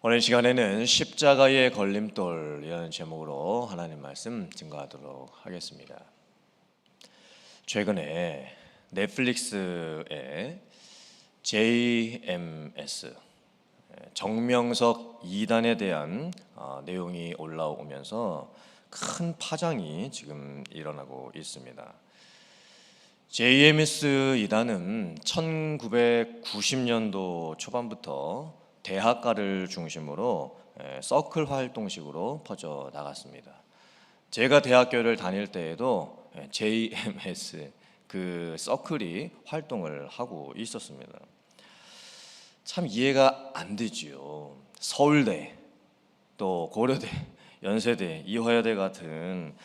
오늘 시간에는 십자가의 걸림돌이라는 제목으로 하나님 말씀 증거하도록 하겠습니다. 최근에 넷플릭스에 JMS 정명석 2단에 대한 내용이 올라오면서 큰 파장이 지금 일어나고 있습니다. JMS 2단은 1990년도 초반부터 대학가를 중심으로 서클 활동식으로 퍼져 나갔습니다. 제가 대학교를 다닐 때에도 JMS 그 서클이 활동을 하고 있었습니다. 참 이해가 안 되지요. 서울대, 또 고려대, 연세대, 이화여대 같은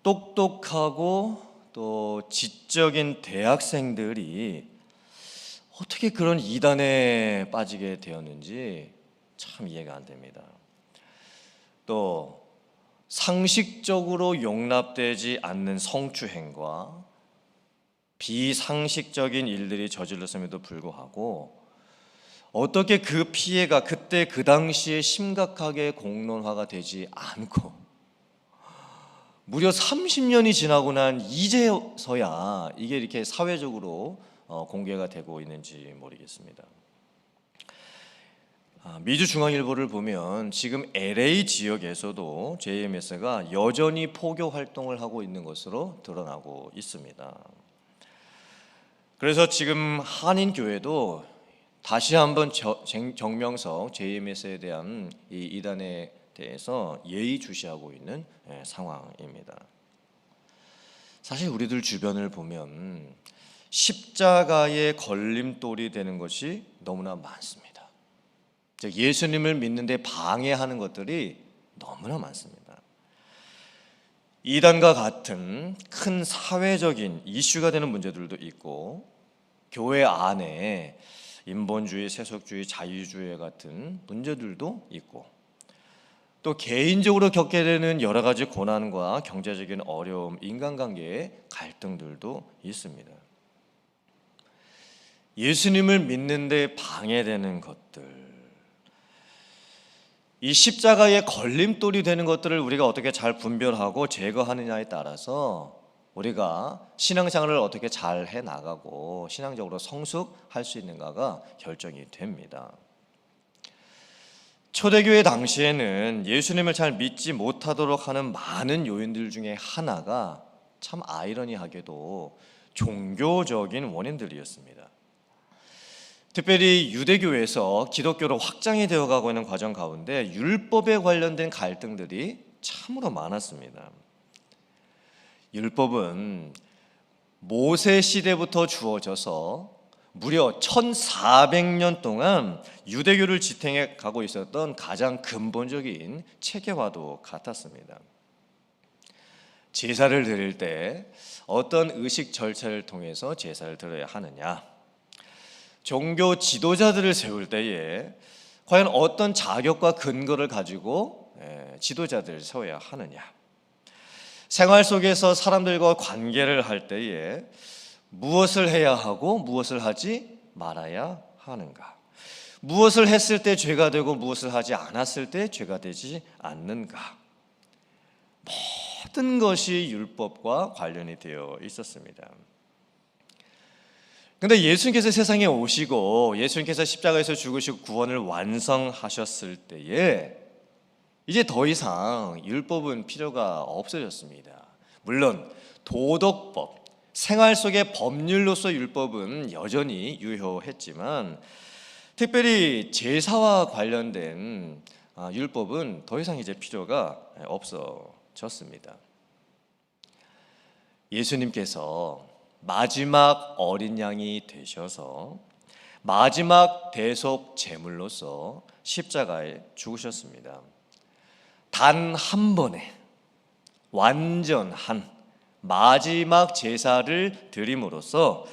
똑똑하고 또 지적인 대학생들이 어떻게 그런 이단에 빠지게 되었는지 참 이해가 안 됩니다. 또 상식적으로 용납되지 않는 성추행과 비상식적인 일들이 저질렀음에도 불구하고 어떻게 그 피해가 그때 그 당시에 심각하게 공론화가 되지 않고 무려 30년이 지나고 난 이제서야 이게 이렇게 사회적으로 공개가 되고 있는지 모르겠습니다. 미주중앙일보를 보면 지금 LA 지역에서도 JMS가 여전히 포교 활동을 하고 있는 것으로 드러나고 있습니다. 그래서 지금 한인교회도 다시 한번 정명석 JMS에 대한 이 이단에 대해서 예의주시하고 있는 상황입니다. 사실 우리들 주변을 보면 십자가의 걸림돌이 되는 것이 너무나 많습니다. 즉 예수님을 믿는데 방해하는 것들이 너무나 많습니다. 이단과 같은 큰 사회적인 이슈가 되는 문제들도 있고 교회 안에 인본주의, 세속주의, 자유주의 같은 문제들도 있고 또 개인적으로 겪게 되는 여러 가지 고난과 경제적인 어려움, 인간관계의 갈등들도 있습니다. 예수님을 믿는데 방해되는 것들, 이 십자가의 걸림돌이 되는 것들을 우리가 어떻게 잘 분별하고 제거하느냐에 따라서 우리가 신앙생활을 어떻게 잘 해나가고 신앙적으로 성숙할 수 있는가가 결정이 됩니다. 초대교회 당시에는 예수님을 잘 믿지 못하도록 하는 많은 요인들 중에 하나가 참 아이러니하게도 종교적인 원인들이었습니다. 특별히 유대교에서 기독교로 확장이 되어가고 있는 과정 가운데 율법에 관련된 갈등들이 참으로 많았습니다. 율법은 모세 시대부터 주어져서 무려 1400년 동안 유대교를 지탱해 가고 있었던 가장 근본적인 체계와도 같았습니다. 제사를 드릴 때 어떤 의식 절차를 통해서 제사를 드려야 하느냐, 종교 지도자들을 세울 때에 과연 어떤 자격과 근거를 가지고 지도자들을 세워야 하느냐, 생활 속에서 사람들과 관계를 할 때에 무엇을 해야 하고 무엇을 하지 말아야 하는가, 무엇을 했을 때 죄가 되고 무엇을 하지 않았을 때 죄가 되지 않는가, 모든 것이 율법과 관련이 되어 있었습니다. 그런데 예수님께서 세상에 오시고 예수님께서 십자가에서 죽으시고 구원을 완성하셨을 때에 이제 더 이상 율법은 필요가 없어졌습니다. 물론 도덕법, 생활 속의 법률로서 율법은 여전히 유효했지만 특별히 제사와 관련된 율법은 더 이상 이제 필요가 없어졌습니다. 예수님께서 마지막 어린 양이 되셔서 마지막 대속 제물로서 십자가에 죽으셨습니다. 단 한 번에 완전한 마지막 제사를 드림으로써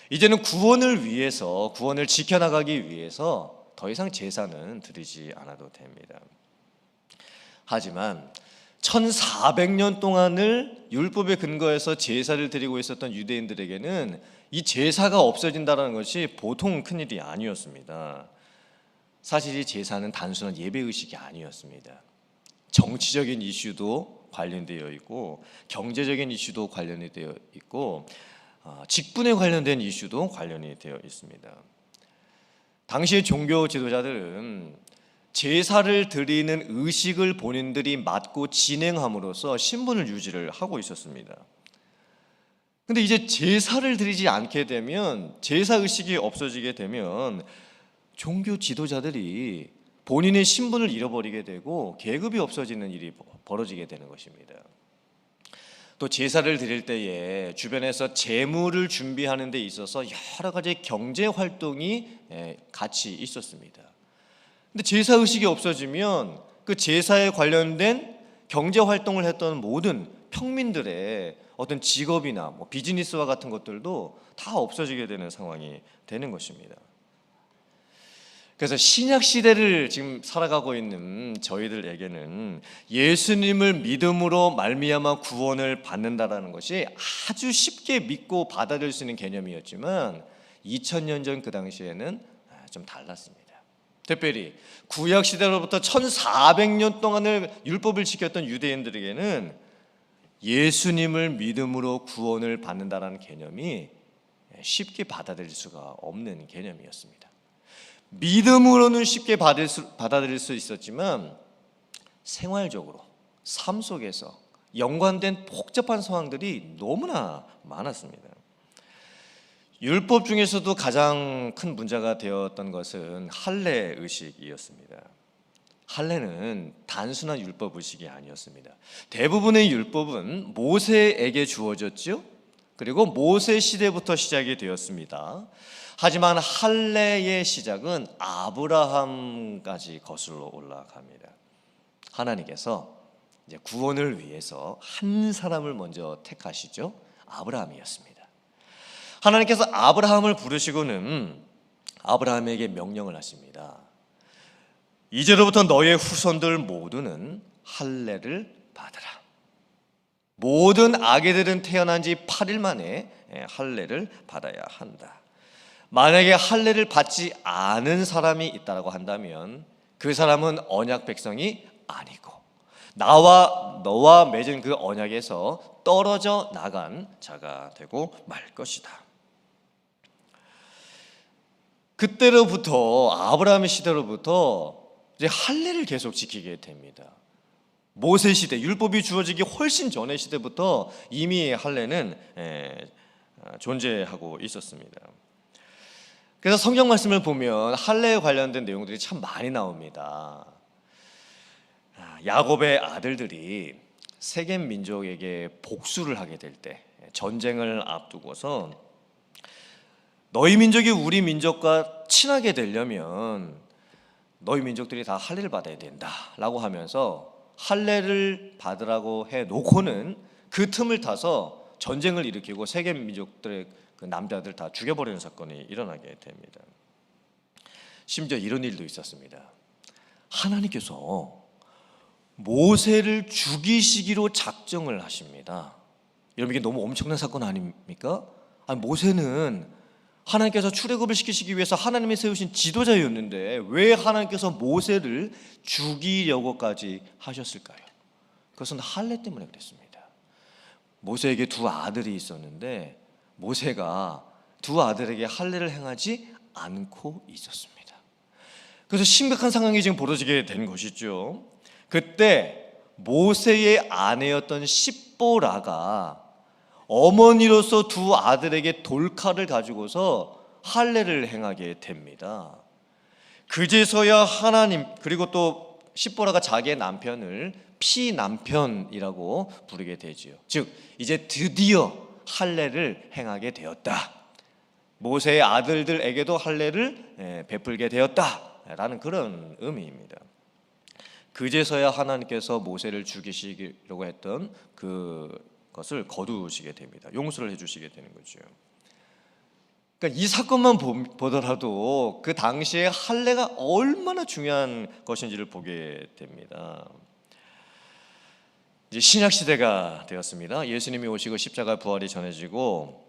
이제는 구원을 위해서, 구원을 지켜나가기 위해서 더 이상 제사는 드리지 않아도 됩니다. 하지만 1400년 동안을 율법에 근거해서 제사를 드리고 있었던 유대인들에게는 이 제사가 없어진다는 것이 보통 큰일이 아니었습니다. 사실 이 제사는 단순한 예배 의식이 아니었습니다. 정치적인 이슈도 관련되어 있고 경제적인 이슈도 관련이 되어 있고 직분에 관련된 이슈도 관련이 되어 있습니다. 당시의 종교 지도자들은 제사를 드리는 의식을 본인들이 맡고 진행함으로써 신분을 유지를 하고 있었습니다. 근데 이제 제사를 드리지 않게 되면, 제사 의식이 없어지게 되면 종교 지도자들이 본인의 신분을 잃어버리게 되고 계급이 없어지는 일이 벌어지게 되는 것입니다. 또 제사를 드릴 때에 주변에서 제물을 준비하는 데 있어서 여러 가지 경제 활동이 같이 있었습니다. 근데 제사 의식이 없어지면 그 제사에 관련된 경제 활동을 했던 모든 평민들의 어떤 직업이나 비즈니스와 같은 것들도 다 없어지게 되는 상황이 되는 것입니다. 그래서 신약 시대를 지금 살아가고 있는 저희들에게는 예수님을 믿음으로 말미암아 구원을 받는다라는 것이 아주 쉽게 믿고 받아들일 수 있는 개념이었지만 2000년 전 그 당시에는 좀 달랐습니다. 특별히 구약 시대로부터 1400년 동안을 율법을 지켰던 유대인들에게는 예수님을 믿음으로 구원을 받는다라는 개념이 쉽게 받아들일 수가 없는 개념이었습니다. 믿음으로는 쉽게 받아들일 수 있었지만 생활적으로 삶 속에서 연관된 복잡한 상황들이 너무나 많았습니다. 율법 중에서도 가장 큰 문제가 되었던 것은 할례 의식이었습니다. 할례는 단순한 율법 의식이 아니었습니다. 대부분의 율법은 모세에게 주어졌죠. 그리고 모세 시대부터 시작이 되었습니다. 하지만 할례의 시작은 아브라함까지 거슬러 올라갑니다. 하나님께서 이제 구원을 위해서 한 사람을 먼저 택하시죠. 아브라함이었습니다. 하나님께서 아브라함을 부르시고는 아브라함에게 명령을 하십니다. 이제로부터 너의 후손들 모두는 할례를 받으라. 모든 아기들은 태어난 지 8일 만에 할례를 받아야 한다. 만약에 할례를 받지 않은 사람이 있다고 한다면 그 사람은 언약 백성이 아니고 나와 너와 맺은 그 언약에서 떨어져 나간 자가 되고 말 것이다. 그때로부터 아브라함의 시대로부터 이제 할례를 계속 지키게 됩니다. 모세 시대, 율법이 주어지기 훨씬 전의 시대부터 이미 할례는 존재하고 있었습니다. 그래서 성경 말씀을 보면 할례에 관련된 내용들이 참 많이 나옵니다. 야곱의 아들들이 세겜 민족에게 복수를 하게 될 때, 전쟁을 앞두고서 너희 민족이 우리 민족과 친하게 되려면 너희 민족들이 다 할례를 받아야 된다라고 하면서 할례를 받으라고 해놓고는 그 틈을 타서 전쟁을 일으키고 세겜 민족들의 그 남자들 다 죽여버리는 사건이 일어나게 됩니다. 심지어 이런 일도 있었습니다. 하나님께서 모세를 죽이시기로 작정을 하십니다. 여러분, 이게 너무 엄청난 사건 아닙니까? 아니, 모세는 하나님께서 출애굽을 시키시기 위해서 하나님이 세우신 지도자였는데 왜 하나님께서 모세를 죽이려고까지 하셨을까요? 그것은 할례 때문에 그랬습니다. 모세에게 두 아들이 있었는데 모세가 두 아들에게 할례를 행하지 않고 있었습니다. 그래서 심각한 상황이 지금 벌어지게 된 것이죠. 그때 모세의 아내였던 십보라가 어머니로서 두 아들에게 돌칼을 가지고서 할례를 행하게 됩니다. 그제서야 하나님, 그리고 또 십보라가 자기의 남편을 피남편이라고 부르게 되지요. 즉 이제 드디어 할례를 행하게 되었다. 모세의 아들들에게도 할례를 베풀게 되었다라는 그런 의미입니다. 그제서야 하나님께서 모세를 죽이시려고 했던 그것을 거두시게 됩니다. 용서를 해주시게 되는 거죠. 그러니까 이 사건만 보더라도 그 당시에 할례가 얼마나 중요한 것인지를 보게 됩니다. 이제 신약 시대가 되었습니다. 예수님이 오시고 십자가 부활이 전해지고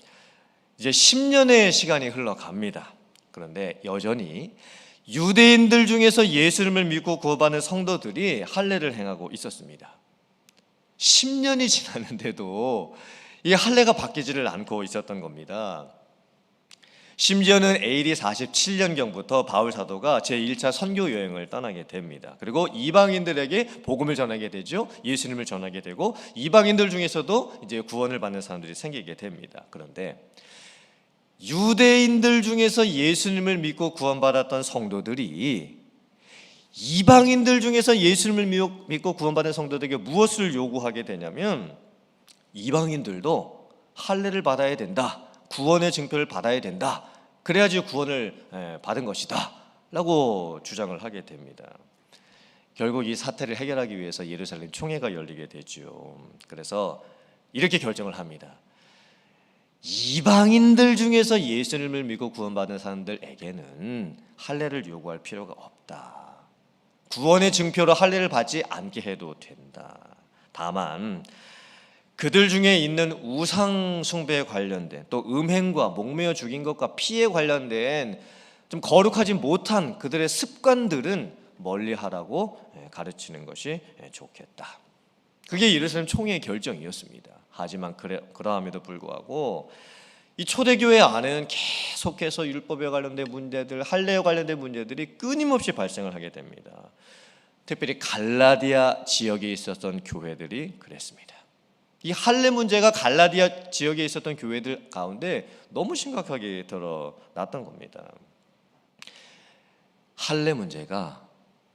이제 10년의 시간이 흘러갑니다. 그런데 여전히 유대인들 중에서 예수님을 믿고 구원받는 성도들이 할례를 행하고 있었습니다. 10년이 지났는데도 이 할례가 바뀌지를 않고 있었던 겁니다. 심지어는 AD 47년경부터 바울 사도가 제1차 선교 여행을 떠나게 됩니다. 그리고 이방인들에게 복음을 전하게 되죠. 예수님을 전하게 되고 이방인들 중에서도 이제 구원을 받는 사람들이 생기게 됩니다. 그런데 유대인들 중에서 예수님을 믿고 구원받았던 성도들이 이방인들 중에서 예수님을 믿고 구원받은 성도들에게 무엇을 요구하게 되냐면 이방인들도 할례를 받아야 된다. 구원의 증표를 받아야 된다. 그래야지 구원을 받은 것이다 라고 주장을 하게 됩니다. 결국 이 사태를 해결하기 위해서 예루살렘 총회가 열리게 되죠. 그래서 이렇게 결정을 합니다. 이방인들 중에서 예수님을 믿고 구원받은 사람들에게는 할례를 요구할 필요가 없다. 구원의 증표로 할례를 받지 않게 해도 된다. 다만 그들 중에 있는 우상 숭배에 관련된 또 음행과 목매어 죽인 것과 피에 관련된 좀 거룩하지 못한 그들의 습관들은 멀리하라고 가르치는 것이 좋겠다. 그게 예루살렘 총회의 결정이었습니다. 하지만 그러함에도 불구하고 이 초대교회 안에는 계속해서 율법에 관련된 문제들, 할례에 관련된 문제들이 끊임없이 발생을 하게 됩니다. 특별히 갈라디아 지역에 있었던 교회들이 그랬습니다. 이 할례 문제가 갈라디아 지역에 있었던 교회들 가운데 너무 심각하게 드러났던 겁니다. 할례 문제가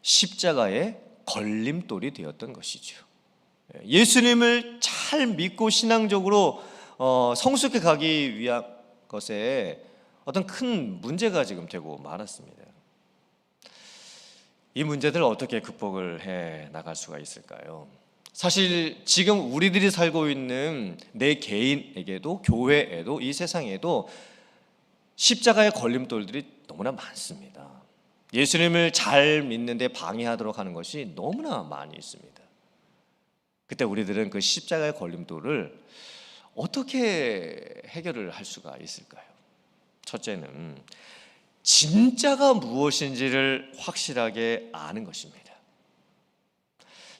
십자가의 걸림돌이 되었던 것이죠. 예수님을 잘 믿고 신앙적으로 성숙해 가기 위한 것에 어떤 큰 문제가 지금 되고 말았습니다. 이 문제들을 어떻게 극복을 해 나갈 수가 있을까요? 사실 지금 우리들이 살고 있는 내 개인에게도 교회에도 이 세상에도 십자가의 걸림돌들이 너무나 많습니다. 예수님을 잘 믿는데 방해하도록 하는 것이 너무나 많이 있습니다. 그때 우리들은 그 십자가의 걸림돌을 어떻게 해결을 할 수가 있을까요? 첫째는 진짜가 무엇인지를 확실하게 아는 것입니다.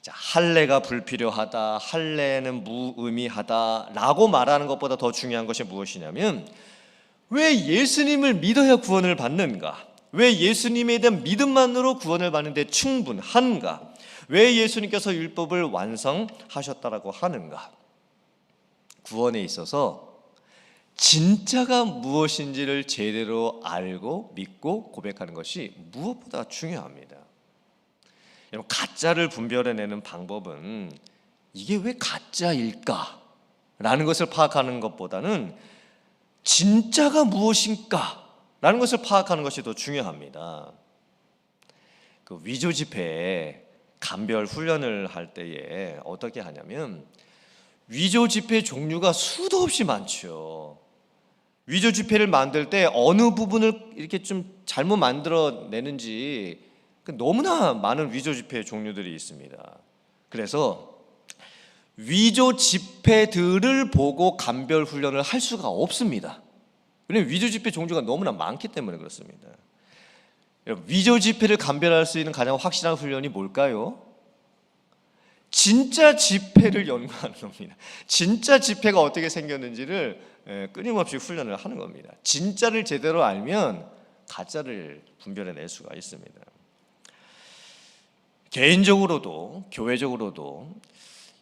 자, 할례가 불필요하다, 할례는 무의미하다라고 말하는 것보다 더 중요한 것이 무엇이냐면 왜 예수님을 믿어야 구원을 받는가? 왜 예수님에 대한 믿음만으로 구원을 받는데 충분한가? 왜 예수님께서 율법을 완성하셨다라고 하는가? 구원에 있어서 진짜가 무엇인지를 제대로 알고 믿고 고백하는 것이 무엇보다 중요합니다. 여러분, 가짜를 분별해내는 방법은 이게 왜 가짜일까? 라는 것을 파악하는 것보다는 진짜가 무엇인가? 라는 것을 파악하는 것이 더 중요합니다. 그 위조 지폐에 감별 훈련을 할 때에 어떻게 하냐면 위조 지폐 종류가 수도 없이 많죠. 위조 지폐를 만들 때 어느 부분을 이렇게 좀 잘못 만들어내는지 너무나 많은 위조 지폐 종류들이 있습니다. 그래서 위조 지폐들을 보고 감별 훈련을 할 수가 없습니다. 왜냐하면 위조 지폐 종류가 너무나 많기 때문에 그렇습니다. 위조 지폐를 감별할 수 있는 가장 확실한 훈련이 뭘까요? 진짜 지폐를 연구하는 겁니다. 진짜 지폐가 어떻게 생겼는지를 끊임없이 훈련을 하는 겁니다. 진짜를 제대로 알면 가짜를 분별해낼 수가 있습니다. 개인적으로도 교회적으로도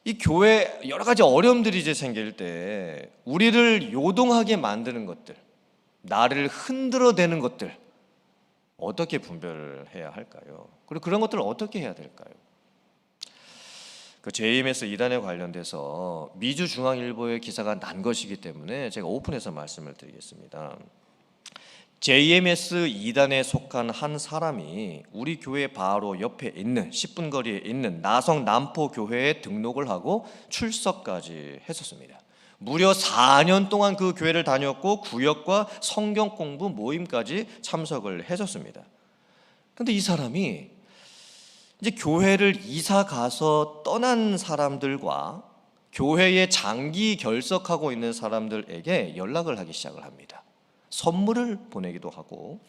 이 교회 여러 가지 어려움들이 이제 생길 때 우리를 요동하게 만드는 것들, 나를 흔들어대는 것들 어떻게 분별을 해야 할까요? 그리고 그런 것들을 어떻게 해야 될까요? 그 JMS 이단에 관련돼서 미주중앙일보의 기사가 난 것이기 때문에 제가 오픈해서 말씀을 드리겠습니다. JMS 이단에 속한 한 사람이 우리 교회 바로 옆에 있는 10분 거리에 있는 나성 남포교회에 등록을 하고 출석까지 했었습니다. 무려 4년 동안 그 교회를 다녔고 구역과 성경 공부 모임까지 참석을 해줬습니다. 그런데 이 사람이 이제 교회를 이사 가서 떠난 사람들과 교회에 장기 결석하고 있는 사람들에게 연락을 하기 시작을 합니다. 선물을 보내기도 하고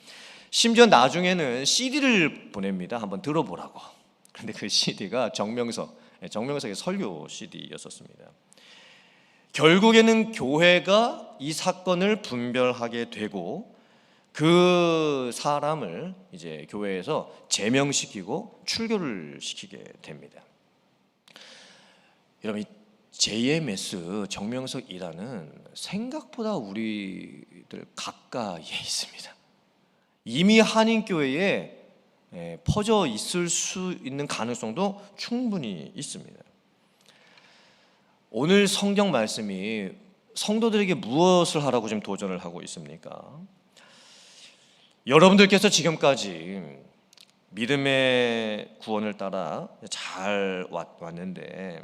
심지어 나중에는 CD를 보냅니다. 한번 들어보라고. 그런데 그 CD가 정명석의 설교 CD였었습니다. 결국에는 교회가 이 사건을 분별하게 되고 그 사람을 이제 교회에서 제명시키고 출교를 시키게 됩니다. 여러분, 이 JMS 정명석 이단은 생각보다 우리들 가까이에 있습니다. 이미 한인교회에 퍼져 있을 수 있는 가능성도 충분히 있습니다. 오늘 성경 말씀이 성도들에게 무엇을 하라고 지금 도전을 하고 있습니까? 여러분들께서 지금까지 믿음의 구원을 따라 잘 왔는데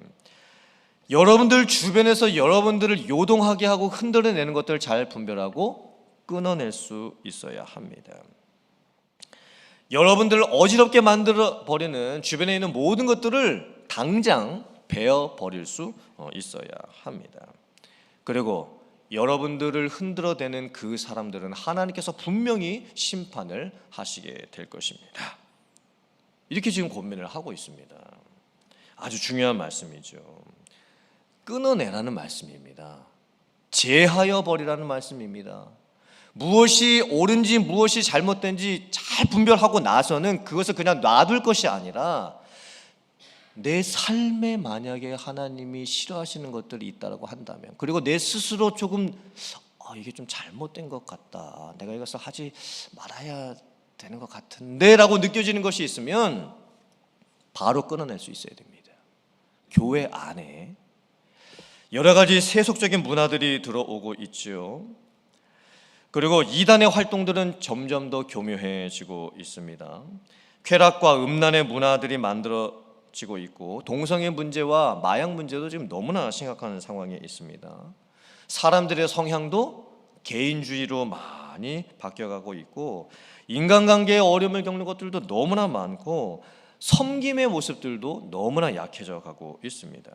여러분들 주변에서 여러분들을 요동하게 하고 흔들어내는 것들을 잘 분별하고 끊어낼 수 있어야 합니다. 여러분들을 어지럽게 만들어 버리는 주변에 있는 모든 것들을 당장 베어 버릴 수 있어야 합니다. 그리고 여러분들을 흔들어대는 그 사람들은 하나님께서 분명히 심판을 하시게 될 것입니다. 이렇게 지금 고민을 하고 있습니다. 아주 중요한 말씀이죠. 끊어내라는 말씀입니다. 제하여 버리라는 말씀입니다. 무엇이 옳은지 무엇이 잘못된지 잘 분별하고 나서는 그것을 그냥 놔둘 것이 아니라 내 삶에 만약에 하나님이 싫어하시는 것들이 있다고 한다면, 그리고 내 스스로 조금 이게 좀 잘못된 것 같다, 내가 이것을 하지 말아야 되는 것 같은데 라고 느껴지는 것이 있으면 바로 끊어낼 수 있어야 됩니다. 교회 안에 여러 가지 세속적인 문화들이 들어오고 있죠. 그리고 이단의 활동들은 점점 더 교묘해지고 있습니다. 쾌락과 음란의 문화들이 만들어지고 있고 동성애 문제와 마약 문제도 지금 너무나 심각한 상황에 있습니다. 사람들의 성향도 개인주의로 많이 바뀌어가고 있고 인간관계에 어려움을 겪는 것들도 너무나 많고 섬김의 모습들도 너무나 약해져 가고 있습니다.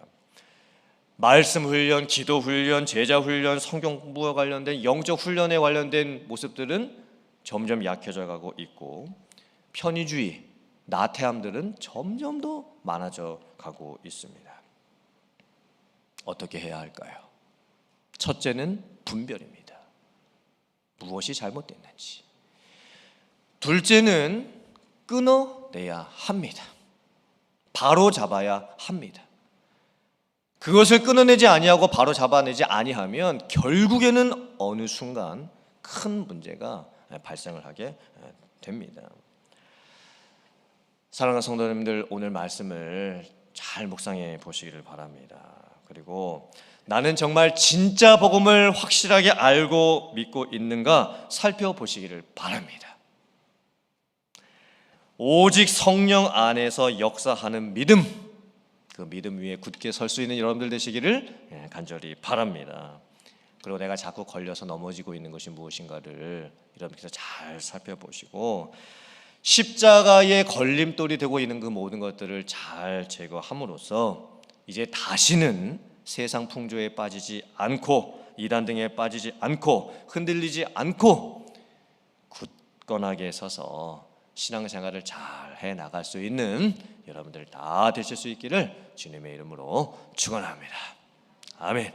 말씀 훈련, 기도 훈련, 제자 훈련, 성경 공부와 관련된 영적 훈련에 관련된 모습들은 점점 약해져 가고 있고 편의주의, 나태함들은 점점 더 많아져 가고 있습니다. 어떻게 해야 할까요? 첫째는 분별입니다. 무엇이 잘못됐는지. 둘째는 끊어내야 합니다. 바로 잡아야 합니다. 그것을 끊어내지 아니하고 바로 잡아내지 아니하면 결국에는 어느 순간 큰 문제가 발생을 하게 됩니다. 사랑하는 성도님들, 오늘 말씀을 잘 묵상해 보시기를 바랍니다. 그리고 나는 정말 진짜 복음을 확실하게 알고 믿고 있는가 살펴보시기를 바랍니다. 오직 성령 안에서 역사하는 믿음, 그 믿음 위에 굳게 설 수 있는 여러분들 되시기를 간절히 바랍니다. 그리고 내가 자꾸 걸려서 넘어지고 있는 것이 무엇인가를 여러분께서 잘 살펴보시고 십자가의 걸림돌이 되고 있는 그 모든 것들을 잘 제거함으로써 이제 다시는 세상 풍조에 빠지지 않고 이단 등에 빠지지 않고 흔들리지 않고 굳건하게 서서 신앙생활을 잘 해나갈 수 있는 여러분들 다 되실 수 있기를 주님의 이름으로 축원합니다. 아멘.